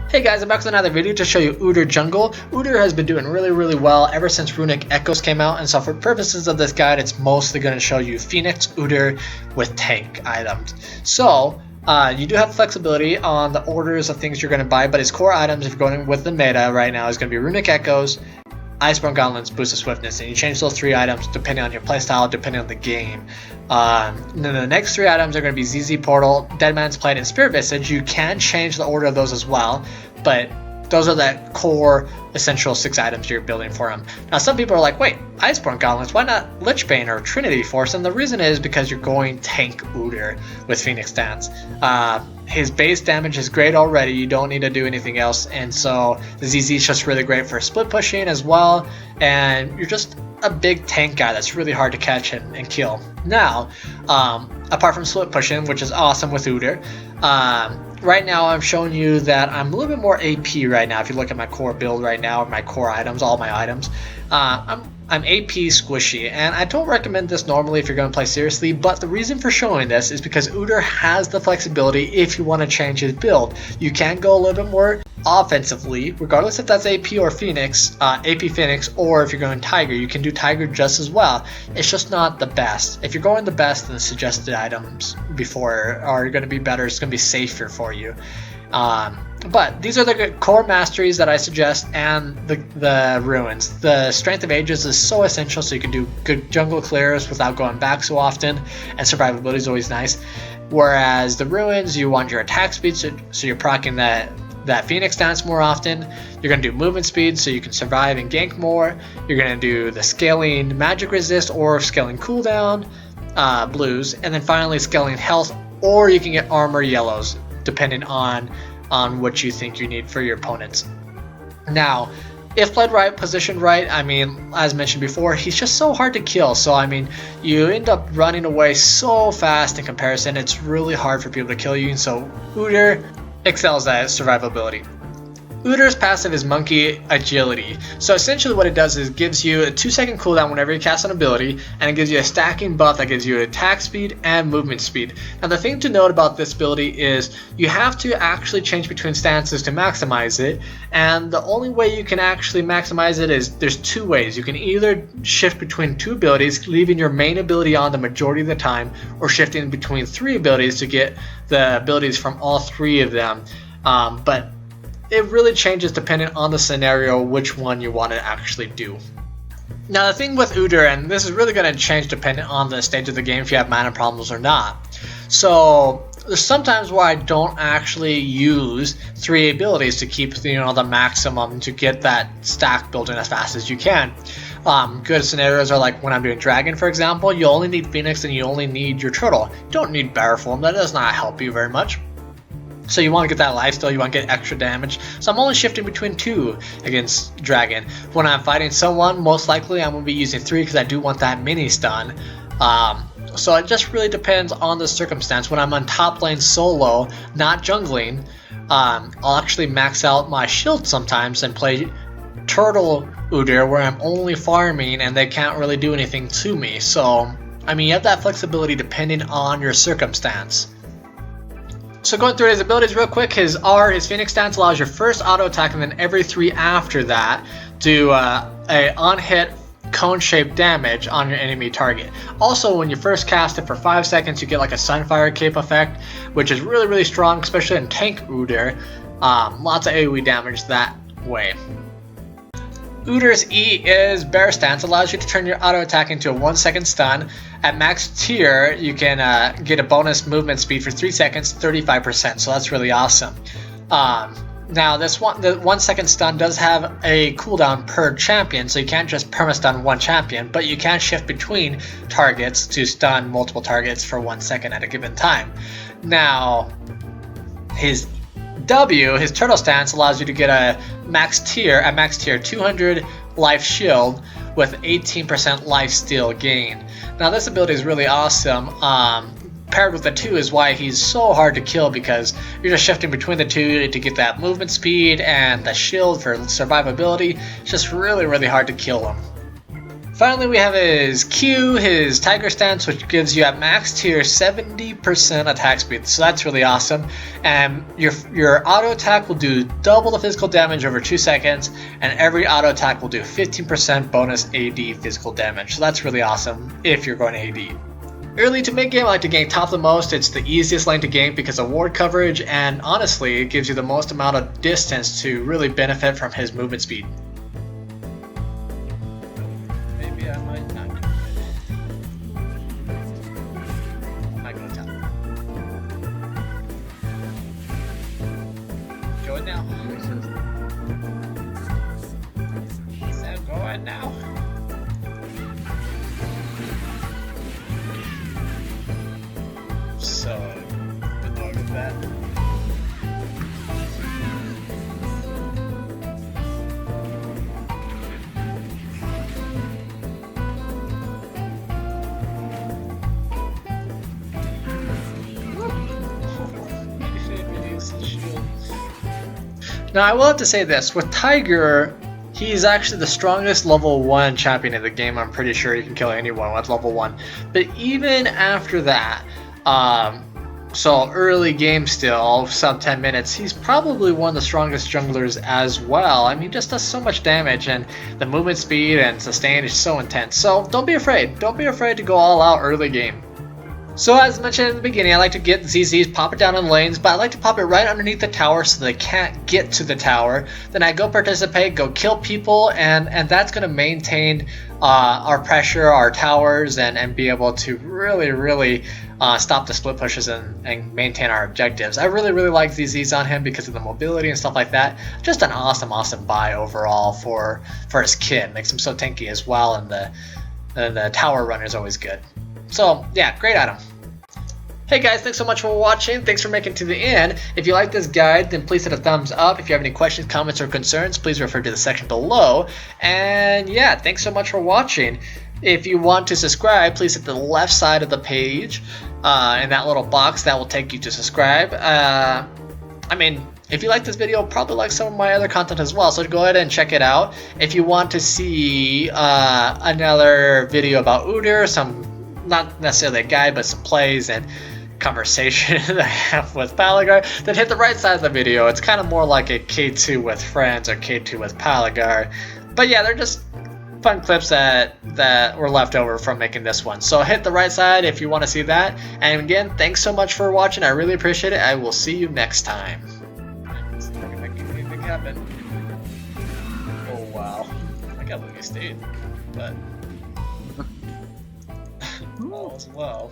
Hey guys, I'm back with another video to show you Udyr jungle. Udyr has been doing really well ever since Runic Echoes came out, and so for purposes of this guide, it's mostly going to show you Phoenix Udyr with tank items. So, you do have flexibility on the orders of things you're going to buy, but his core items, if you're going with the meta right now, is going to be Runic Echoes, Iceborne Gauntlets, Boost of Swiftness, and you change those three items depending on your playstyle, depending on the game. And then the next three items are going to be ZZ Portal, Deadman's Plate, and Spirit Visage. You can change the order of those as well, but those are the core essential 6 items you're building for him. Now some people are like, wait, Iceborne Gauntlets, why not Lichbane or Trinity Force? And the reason is because you're going tank Udyr with Phoenix stance. His base damage is great already, you don't need to do anything else, and so the ZZ is just really great for split pushing as well, and you're just a big tank guy that's really hard to catch and kill. Now, apart from split pushing, which is awesome with Udyr, right now I'm showing you that I'm a little bit more AP right now. If you look at my core build right now, my core items, all my items, I'm AP squishy, and I don't recommend this normally if you're going to play seriously, but the reason for showing this is because Udyr has the flexibility if you want to change his build. You can go a little bit more offensively, regardless if that's AP or Phoenix, AP Phoenix, or if you're going Tiger, you can do Tiger just as well. It's just not the best. If you're going the best, then the suggested items before are going to be better. It's going to be safer for you. But these are the core masteries that I suggest, and the ruins. The Strength of Ages is so essential, so you can do good jungle clears without going back so often, and survivability is always nice. Whereas the ruins, you want your attack speed, so you're proccing that Phoenix stance more often. You're going to do movement speed so you can survive and gank more. You're going to do the scaling magic resist or scaling cooldown blues, and then finally scaling health, or you can get armor yellows depending on what you think you need for your opponents. Now, if played right, positioned right, I mean, as mentioned before, he's just so hard to kill. So, I mean, you end up running away so fast in comparison, it's really hard for people to kill you, and so Udyr excels at survivability. Udyr's passive is Monkey Agility. So essentially what it does is it gives you a 2-second cooldown whenever you cast an ability, and it gives you a stacking buff that gives you attack speed and movement speed. Now the thing to note about this ability is you have to actually change between stances to maximize it, and the only way you can actually maximize it is there's 2 ways. You can either shift between 2 abilities, leaving your main ability on the majority of the time, or shifting between 3 abilities to get the abilities from all 3 of them. But it really changes depending on the scenario which one you want to actually do. Now the thing with Udyr, and this is really going to change depending on the stage of the game if you have mana problems or not. So there's sometimes where I don't actually use 3 abilities to keep the maximum to get that stack building as fast as you can. Good scenarios are like when I'm doing Dragon, for example. You only need Phoenix and you only need your Turtle. You don't need Bear Form, that does not help you very much. So you want to get that lifesteal, you want to get extra damage. So I'm only shifting between 2 against Dragon. When I'm fighting someone, most likely I'm going to be using 3 because I do want that mini stun. So it just really depends on the circumstance. When I'm on top lane solo, not jungling, I'll actually max out my shield sometimes and play Turtle Udyr where I'm only farming and they can't really do anything to me. So, I mean, you have that flexibility depending on your circumstance. So going through his abilities real quick, his Phoenix stance allows your first auto attack, and then every 3 after that do a on-hit cone-shaped damage on your enemy target. Also, when you first cast it for 5 seconds, you get like a Sunfire Cape effect, which is really strong, especially in tank Udyr. Lots of AoE damage that way. Udyr's E is Bear Stance, allows you to turn your auto attack into a 1-second stun. At max tier, you can get a bonus movement speed for 3 seconds, 35%, so that's really awesome. Now, the 1-second stun does have a cooldown per champion, so you can't just perma-stun one champion, but you can shift between targets to stun multiple targets for 1 second at a given time. Now, his W, his Turtle Stance, allows you to get a max tier 200 life shield with 18% life steal gain. Now this ability is really awesome. Paired with the 2 is why he's so hard to kill, because you're just shifting between the 2 to get that movement speed and the shield for survivability. It's just really hard to kill him. Finally, we have his Q, his Tiger Stance, which gives you at max tier 70% attack speed. So that's really awesome. And your auto attack will do double the physical damage over 2 seconds, and every auto attack will do 15% bonus AD physical damage. So that's really awesome if you're going AD. Early to mid game, I like to gank top the most. It's the easiest lane to gank because of ward coverage, and honestly, it gives you the most amount of distance to really benefit from his movement speed. Maybe I might not go I might go top. Going now. So going now. So, good luck with that. Now, I will have to say this, with Tiger, he's actually the strongest level 1 champion in the game. I'm pretty sure he can kill anyone with level 1. But even after that, so early game still, sub 10 minutes, he's probably one of the strongest junglers as well. I mean, he just does so much damage, and the movement speed and sustain is so intense. So don't be afraid. Don't be afraid to go all out early game. So as mentioned in the beginning, I like to get ZZs, pop it down in lanes, but I like to pop it right underneath the tower so they can't get to the tower. Then I go participate, go kill people, and that's going to maintain our pressure, our towers, and be able to really stop the split pushes and maintain our objectives. I really like ZZs on him because of the mobility and stuff like that. Just an awesome buy overall for his kit. Makes him so tanky as well, and the tower runner is always good. So yeah, great item. Hey guys, thanks so much for watching. Thanks for making it to the end. If you like this guide, then please hit a thumbs up. If you have any questions, comments, or concerns, please refer to the section below. And yeah, thanks so much for watching. If you want to subscribe, please hit the left side of the page in that little box. That will take you to subscribe. I mean, if you like this video, probably like some of my other content as well, so go ahead and check it out. If you want to see another video about Udyr, not necessarily a guide, but some plays and conversation that I have with Palagar, then hit the right side of the video. It's kind of more like a K2 with friends or K2 with Palagar. But yeah, they're just fun clips that were left over from making this one. So hit the right side if you want to see that. And again, thanks so much for watching. I really appreciate it. I will see you next time. Oh wow. I got Lucky State, but all as well.